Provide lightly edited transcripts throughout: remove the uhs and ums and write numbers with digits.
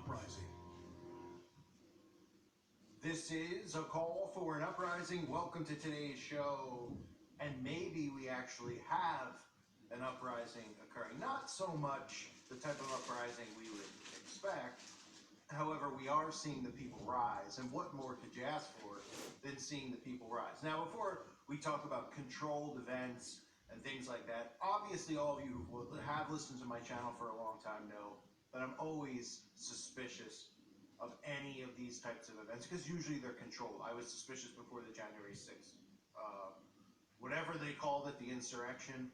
Uprising. This is a call for an uprising. Welcome to today's show. And maybe we actually have an uprising occurring. Not so much the type of uprising we would expect. However, we are seeing the people rise. And what more could you ask for than seeing the people rise? Now, before we talk about controlled events and things like that, obviously all of you who have listened to my channel for a long time know that I'm always suspicious of any of these types of events, because usually they're controlled. I was suspicious before the January 6th. Whatever they called it, the insurrection,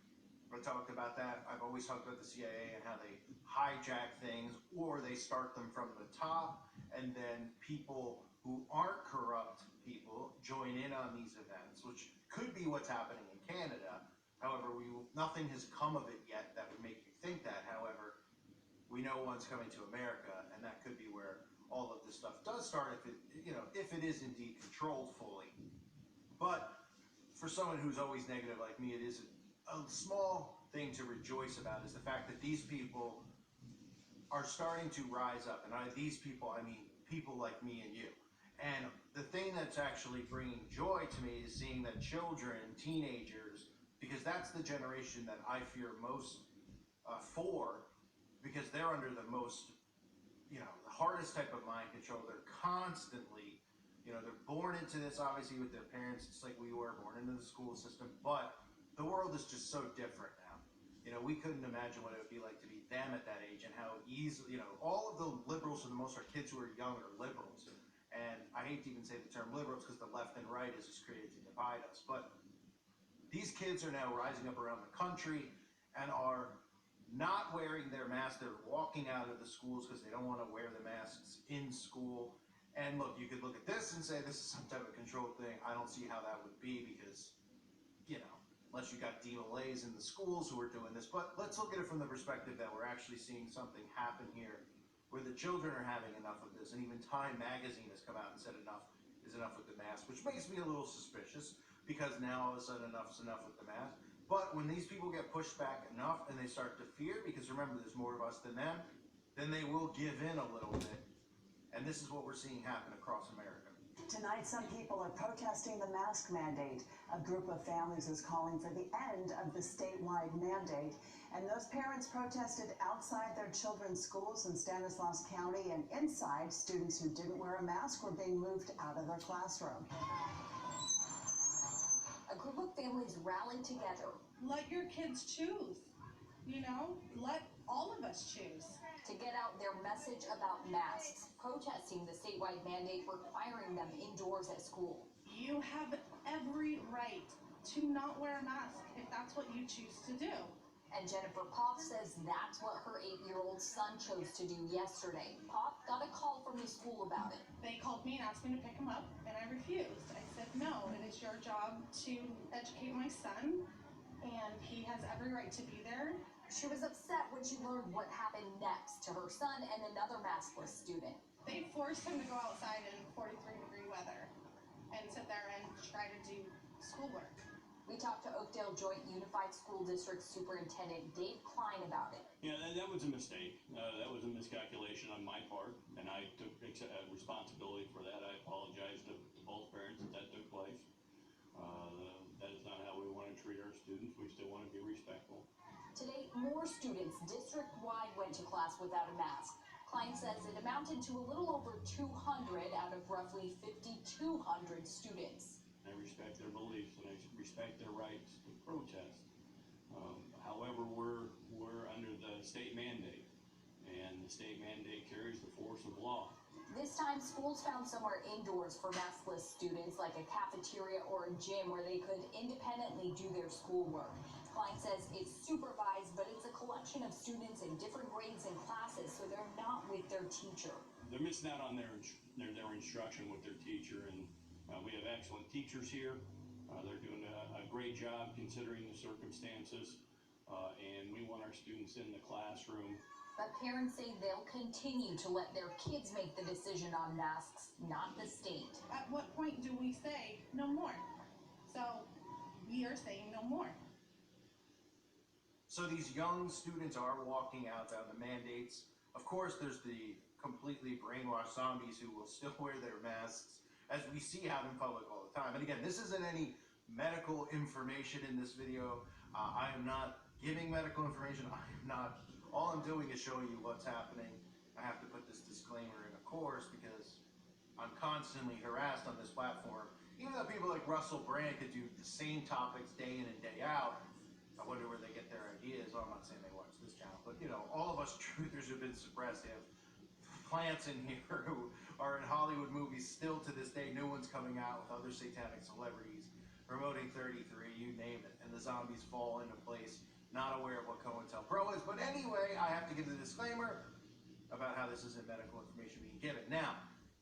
I talked about that. I've always talked about the CIA and how they hijack things, or they start them from the top, and then people who aren't corrupt people join in on these events, which could be what's happening in Canada. However, nothing has come of it yet that would make you think that. However, we know one's coming to America, and that could be where all of this stuff does start, if it is indeed controlled fully. But for someone who's always negative like me, it is a small thing to rejoice about, is the fact that these people are starting to rise up. And these people, I mean people like me and you. And the thing that's actually bringing joy to me is seeing that children, teenagers, because that's the generation that I fear most for, because they're under the most, the hardest type of mind control. They're constantly, they're born into this, obviously, with their parents, just like we were born into the school system, but the world is just so different now. We couldn't imagine what it would be like to be them at that age, and how easily, all of the liberals, for the most part, kids who are young are liberals. And I hate to even say the term liberals, because the left and right is just created to divide us. But these kids are now rising up around the country and are not wearing their masks. They're walking out of the schools because they don't want to wear the masks in school. And look, you could look at this and say this is some type of controlled thing. I don't see how that would be, because, unless you got DLAs in the schools who are doing this. But let's look at it from the perspective that we're actually seeing something happen here, where the children are having enough of this. And even Time magazine has come out and said enough is enough with the mask, which makes me a little suspicious, because now all of a sudden enough's enough with the mask. But when these people get pushed back enough and they start to fear, because remember, there's more of us than them, then they will give in a little bit. And this is what we're seeing happen across America. Tonight, some people are protesting the mask mandate. A group of families is calling for the end of the statewide mandate. And those parents protested outside their children's schools in Stanislaus County, and inside, students who didn't wear a mask were being moved out of their classroom. A group of families rallied together. Let your kids choose, let all of us choose. To get out their message about masks, protesting the statewide mandate requiring them indoors at school. You have every right to not wear a mask if that's what you choose to do. And Jennifer Pop says that's what her 8-year-old son chose to do yesterday. Pop got a call from the school about it. They called me and asked me to pick him up, and I refused. I said, no, it is your job to educate my son, and he has every right to be there. She was upset when she learned what happened next to her son and another maskless student. They forced him to go outside in 43-degree weather and sit there and try to do schoolwork. We talked to Oakdale Joint Unified School District Superintendent Dave Klein about it. Yeah, that was a mistake. That was a miscalculation on my part, and I took responsibility for that. I apologize to both parents that took place. That is not how we want to treat our students. We still want to be respectful. Today, more students district-wide went to class without a mask. Klein says it amounted to a little over 200 out of roughly 5,200 students. I respect their beliefs and I respect their rights to protest. However, we're under the state mandate, and the state mandate carries the force of law. This time, schools found somewhere indoors for maskless students, like a cafeteria or a gym where they could independently do their schoolwork. Klein says it's supervised, but it's a collection of students in different grades and classes, so they're not with their teacher. They're missing out on their instruction with their teacher, and we have excellent teachers here. They're doing a great job considering the circumstances, and we want our students in the classroom. But parents say they'll continue to let their kids make the decision on masks, not the state. At what point do we say no more? So we are saying no more. So these young students are walking out on the mandates. Of course, there's the completely brainwashed zombies who will still wear their masks, as we see out in public all the time. And again, this isn't any medical information in this video. I am not giving medical information. I am not. All I'm doing is showing you what's happening. I have to put this disclaimer in, of course, because I'm constantly harassed on this platform. Even though people like Russell Brand could do the same topics day in and day out, I wonder where they get their ideas. Well, I'm not saying they watch this channel, but you know, all of us truthers have been suppressed. They have plants in here who are in Hollywood movies still to this day. New ones coming out with other satanic celebrities promoting 33, you name it, and the zombies fall into place. Not aware of what COINTELPRO is, but anyway, I have to give the disclaimer about how this isn't medical information being given. Now,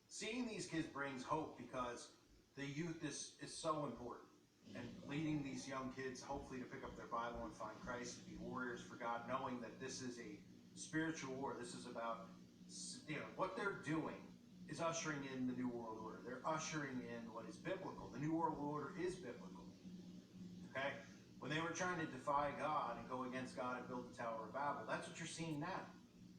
seeing these kids brings hope because the youth is so important. And leading these young kids, hopefully, to pick up their Bible and find Christ, to be warriors for God, knowing that this is a spiritual war. This is about, you know, what they're doing is ushering in the New World Order. They're ushering in what is biblical. The New World Order is biblical. Okay? When they were trying to defy God and go against God and build the Tower of Babel, that's what you're seeing now.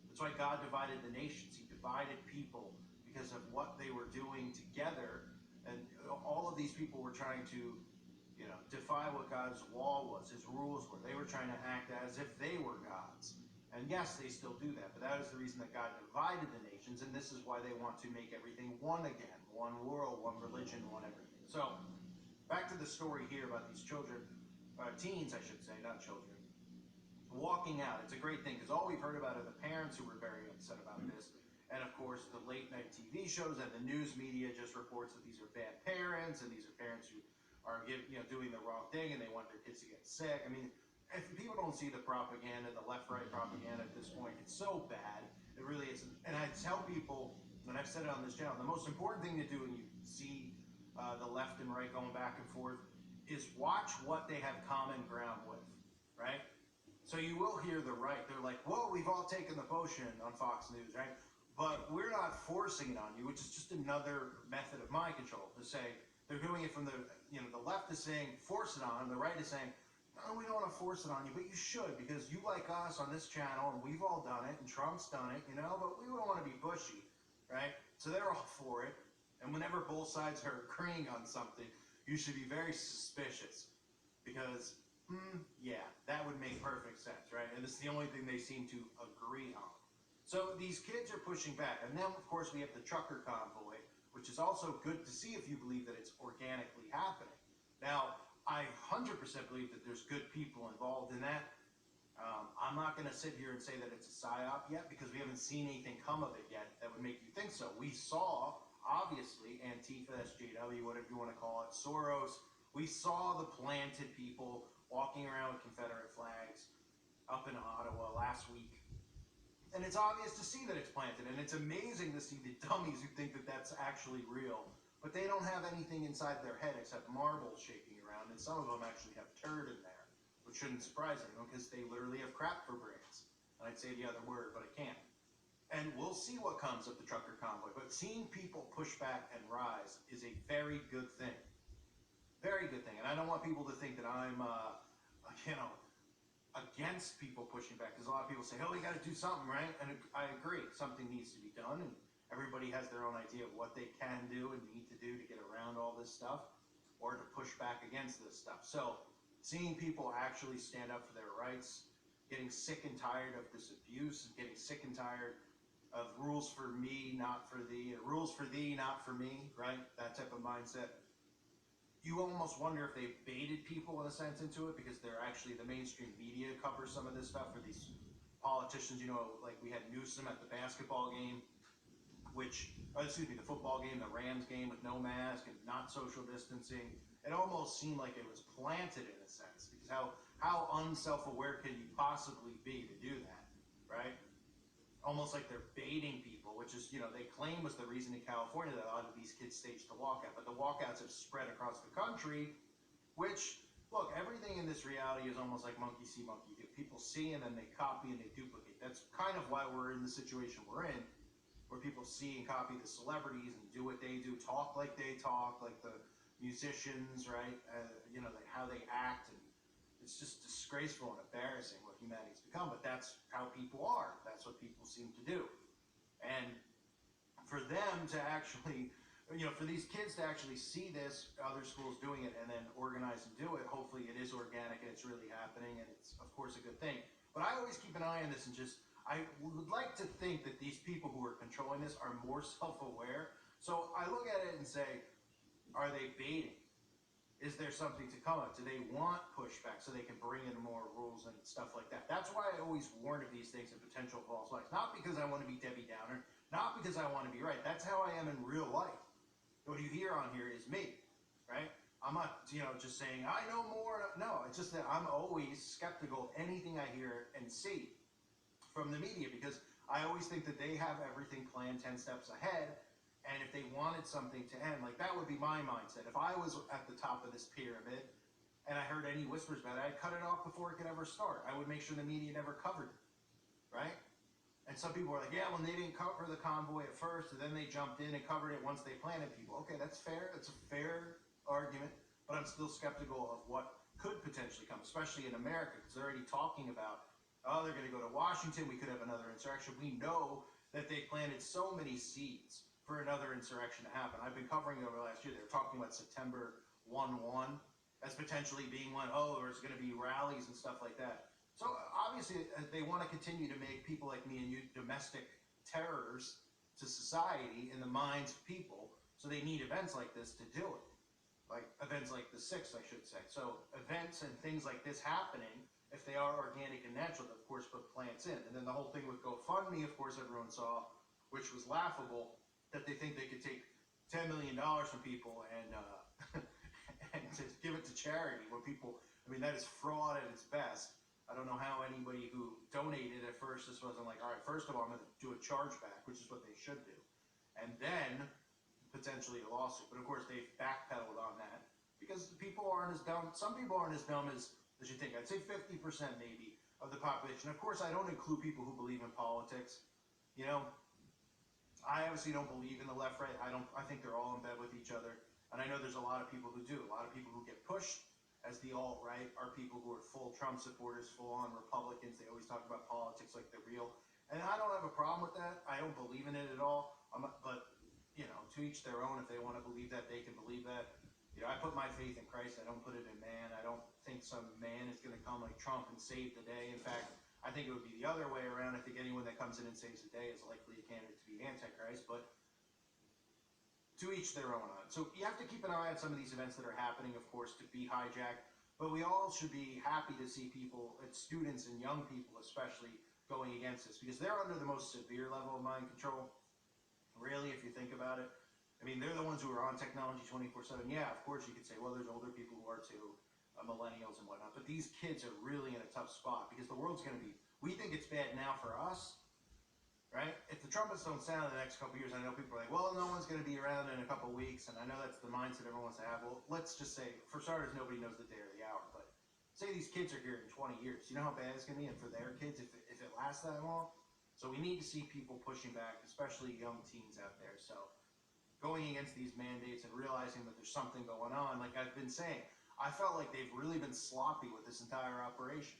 That's why God divided the nations. He divided people because of what they were doing together. And all of these people were trying to, you know, defy what God's law was, his rules were. They were trying to act as if they were gods. And yes, they still do that, but that is the reason that God divided the nations, and this is why they want to make everything one again. One world, one religion, one everything. So, back to the story here about these children, teens I should say, not children, walking out. It's a great thing, because all we've heard about are the parents who were very upset about this. And of course, the late night TV shows and the news media just reports that these are bad parents, and these are parents who are doing the wrong thing, and they want their kids to get sick. I mean, if people don't see the propaganda, the left-right propaganda at this point, it's so bad. It really is. And I tell people, and I've said it on this channel, the most important thing to do when you see the left and right going back and forth is watch what they have common ground with, right? So you will hear the right. They're like, whoa, we've all taken the potion on Fox News, right? But we're not forcing it on you, which is just another method of mind control to say, they're doing it from the left is saying, force it on, and the right is saying, no, we don't want to force it on you, but you should, because you like us on this channel, and we've all done it, and Trump's done it, you know, but we don't want to be pushy, right? So they're all for it, and whenever both sides are agreeing on something, you should be very suspicious, because, yeah, that would make perfect sense, right? And this is the only thing they seem to agree on. So these kids are pushing back, and then, of course, we have the trucker convoy, which is also good to see if you believe that it's organically happening. Now, I 100% believe that there's good people involved in that. I'm not going to sit here and say that it's a psyop yet because we haven't seen anything come of it yet that would make you think so. We saw, obviously, Antifa, SJW, whatever you want to call it, Soros. We saw the planted people walking around with Confederate flags up in Ottawa last week. And it's obvious to see that it's planted, and it's amazing to see the dummies who think that that's actually real. But they don't have anything inside their head except marbles shaking around, and some of them actually have turd in there, which shouldn't surprise anyone because they literally have crap for brains. And I'd say the other word, but I can't. And we'll see what comes of the trucker convoy, but seeing people push back and rise is a very good thing. Very good thing. And I don't want people to think that I'm, against people pushing back, because a lot of people say, oh, we got to do something, right? And I agree, something needs to be done, and everybody has their own idea of what they can do and need to do to get around all this stuff or to push back against this stuff. So seeing people actually stand up for their rights, getting sick and tired of this abuse, getting sick and tired of rules for me, not for thee, rules for thee, not for me, right? That type of mindset. You almost wonder if they baited people in a sense into it because they're actually, the mainstream media covers some of this stuff for these politicians, like we had Newsom at the basketball game, the football game, the Rams game with no mask and not social distancing. It almost seemed like it was planted in a sense, because how unself-aware can you possibly be to do that, right? Almost like they're baiting people, which is, they claim was the reason in California that a lot of these kids staged the walkout. But the walkouts have spread across the country, which, look, everything in this reality is almost like monkey see, monkey do. People see and then they copy and they duplicate. That's kind of why we're in the situation we're in, where people see and copy the celebrities and do what they do, talk like they talk, like the musicians, right? How they act. And it's just disgraceful and embarrassing what humanity's become, but that's how people are. That's what people seem to do. And for them to actually, for these kids to actually see this, other schools doing it, and then organize and do it, hopefully it is organic and it's really happening, and it's, of course, a good thing. But I always keep an eye on this and I would like to think that these people who are controlling this are more self-aware. So I look at it and say, are they baiting? Is there something to come up? Do they want pushback so they can bring in more rules and stuff like that? That's why I always warn of these things and potential false flags. Not because I want to be Debbie Downer, not because I want to be right. That's how I am in real life. What you hear on here is me, right? I'm not, just saying, I know more. No, it's just that I'm always skeptical of anything I hear and see from the media, because I always think that they have everything planned 10 steps ahead. And if they wanted something to end, like that would be my mindset. If I was at the top of this pyramid and I heard any whispers about it, I'd cut it off before it could ever start. I would make sure the media never covered it, right? And some people are like, yeah, well, they didn't cover the convoy at first, and then they jumped in and covered it once they planted people. Okay, that's fair. That's a fair argument, but I'm still skeptical of what could potentially come, especially in America, because they're already talking about, oh, they're going to go to Washington. We could have another insurrection. We know that they planted so many seeds for another insurrection to happen. I've been covering it over the last year. They're talking about September 1-1 as potentially being one. Oh, there's going to be rallies and stuff like that. So obviously they want to continue to make people like me and you domestic terrors to society in the minds of people. So they need events like this to do it. Like events like the 6th, I should say. So events and things like this happening, if they are organic and natural, of course, put plants in. And then the whole thing with GoFundMe, of course, everyone saw, which was laughable, that they think they could take $10 million from people and and to give it to charity, when people, that is fraud at its best. I don't know how anybody who donated at first just wasn't like, all right, first of all, I'm going to do a chargeback, which is what they should do, and then potentially a lawsuit. But of course, they've backpedaled on that because people aren't as dumb. Some people aren't as dumb as you think. I'd say 50% maybe of the population. Of course, I don't include people who believe in politics. I obviously don't believe in the left, right. I think they're all in bed with each other. And I know there's a lot of people who do. A lot of people who get pushed as the alt-right are people who are full Trump supporters, full-on Republicans. They always talk about politics like they're real. And I don't have a problem with that. I don't believe in it at all. But, to each their own. If they want to believe that, they can believe that. I put my faith in Christ. I don't put it in man. I don't think some man is going to come like Trump and save the day. In fact, I think it would be the other way around. I think anyone that comes in and saves the day is likely a candidate to be Antichrist, but to each their own on. So you have to keep an eye on some of these events that are happening, of course, to be hijacked, but we all should be happy to see people, students and young people especially, going against this, because they're under the most severe level of mind control, really, if you think about it. They're the ones who are on technology 24/7. Yeah, of course you could say, well, there's older people who are too, millennials and whatnot, but these kids are really in a tough spot because the world's going to be, we think it's bad now for us, right? If the trumpets don't sound in the next couple of years, I know people are like, well, no one's going to be around in a couple of weeks, and I know that's the mindset everyone wants to have. Well, let's just say, for starters, nobody knows the day or the hour, but say these kids are here in 20 years. You know how bad it's going to be, and for their kids, if it lasts that long? So we need to see people pushing back, especially young teens out there. So going against these mandates and realizing that there's something going on, like I've been saying, I felt like they've really been sloppy with this entire operation.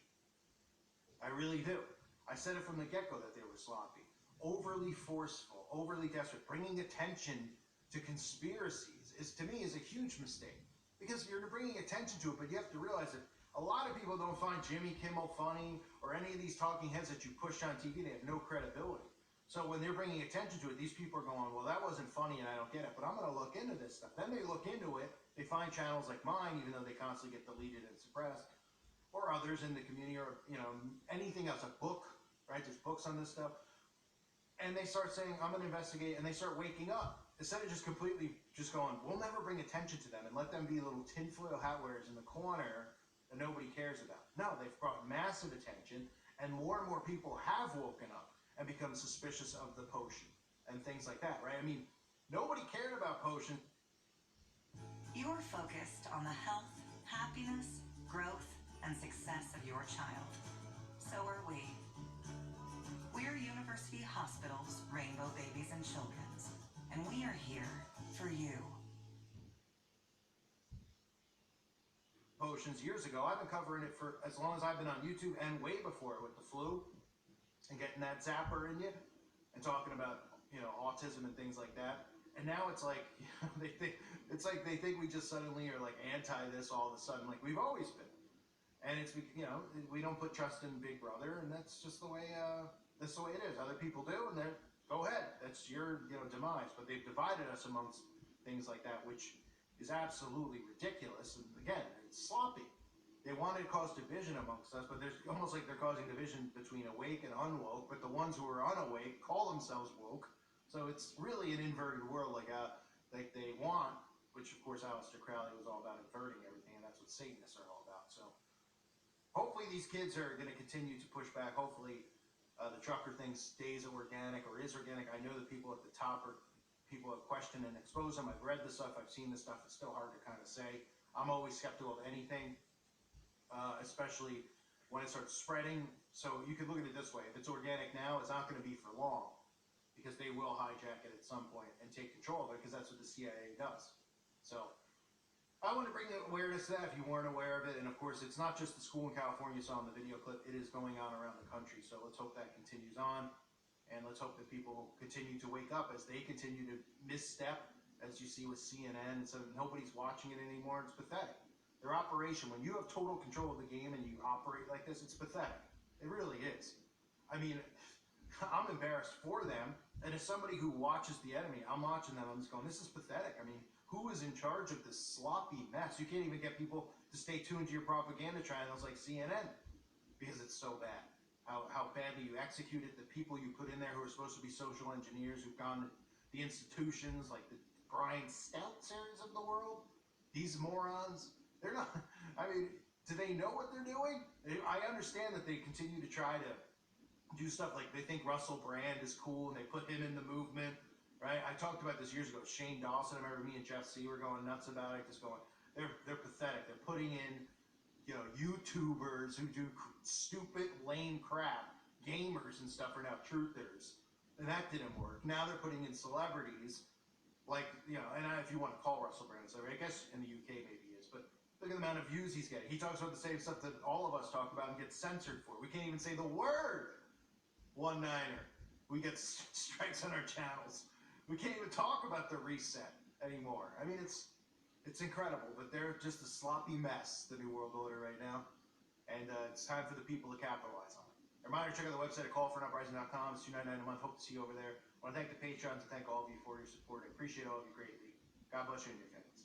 I really do. I said it from the get-go that they were sloppy. Overly forceful, overly desperate, bringing attention to conspiracies to me, is a huge mistake. Because you're bringing attention to it, but you have to realize that a lot of people don't find Jimmy Kimmel funny or any of these talking heads that you push on TV. They have no credibility. So when they're bringing attention to it, these people are going, well, that wasn't funny and I don't get it, but I'm going to look into this stuff. Then they look into it, they find channels like mine, even though they constantly get deleted and suppressed, or others in the community, or, anything else, a book, right? There's books on this stuff. And they start saying, I'm going to investigate, and they start waking up. Instead of just completely just going, we'll never bring attention to them and let them be little tinfoil hat wearers in the corner that nobody cares about. No, they've brought massive attention, and more people have woken up and become suspicious of the potion and things like that, right? Nobody cared about potion. You're focused on the health, happiness, growth, and success of your child. So are we. We're University Hospitals, Rainbow Babies and Children's, and we are here for you. lotions years ago. I've been covering it for as long as I've been on YouTube and way before with the flu and getting that zapper in you and talking about, you know, autism and things like that. And now it's like, you know, they think we just suddenly are like anti this all of a sudden, like we've always been. And it's, you know, we don't put trust in Big Brother, and that's just the way it is. Other people do, and they're, go ahead, that's your, you know, demise. But they've divided us amongst things like that, which is absolutely ridiculous. And again, it's sloppy. They want to cause division amongst us, but there's almost like they're causing division between awake and unwoke. But the ones who are unawake call themselves woke. So it's really an inverted world, like they want, which of course Aleister Crowley was all about inverting everything, and that's what Satanists are all about. So hopefully these kids are going to continue to push back. Hopefully the trucker thing stays organic or is organic. I know the people at the top are people have questioned and exposed them. I've read the stuff. I've seen the stuff. It's still hard to kind of say. I'm always skeptical of anything, especially when it starts spreading. So you could look at it this way. If it's organic now, it's not going to be for long because they will hijack it at some point and take control of it because that's what the CIA does. So I want to bring awareness to that if you weren't aware of it. And of course, it's not just the school in California you saw in the video clip. It is going on around the country. So let's hope that continues on. And let's hope that people continue to wake up as they continue to misstep, as you see with CNN. So nobody's watching it anymore. It's pathetic. Their operation, when you have total control of the game and you operate like this, it's pathetic. It really is. I mean, I'm embarrassed for them. And as somebody who watches the enemy, I'm watching them. I'm just going, this is pathetic. I mean, who is in charge of this sloppy mess? You can't even get people to stay tuned to your propaganda channels like CNN because it's so bad. How badly you execute it, the people you put in there who are supposed to be social engineers who've gone to the institutions like the Brian Steltzers of the world, these morons, they're not, I mean, do they know what they're doing? I understand that they continue to try to do stuff like they think Russell Brand is cool and they put him in the movement, right? I talked about this years ago. Shane Dawson, I remember me and Jeff C were going nuts about it, just going, they're pathetic. They're putting in, you know, YouTubers who do stupid, lame crap. Gamers and stuff are now truthers. And that didn't work. Now they're putting in celebrities like, you know, and if you want to call Russell Brand a celebrity, I guess in the UK maybe he is, but look at the amount of views he's getting. He talks about the same stuff that all of us talk about and gets censored for. We can't even say the word one-niner. We get strikes on our channels. We can't even talk about the reset anymore. I mean, it's incredible, but they're just a sloppy mess, the New World Order right now. And it's time for the people to capitalize on it. A reminder, check out the website at callforuprising.com. It's $2.99 a month. Hope to see you over there. I want to thank the Patrons and thank all of you for your support. I appreciate all of you greatly. God bless you and your families.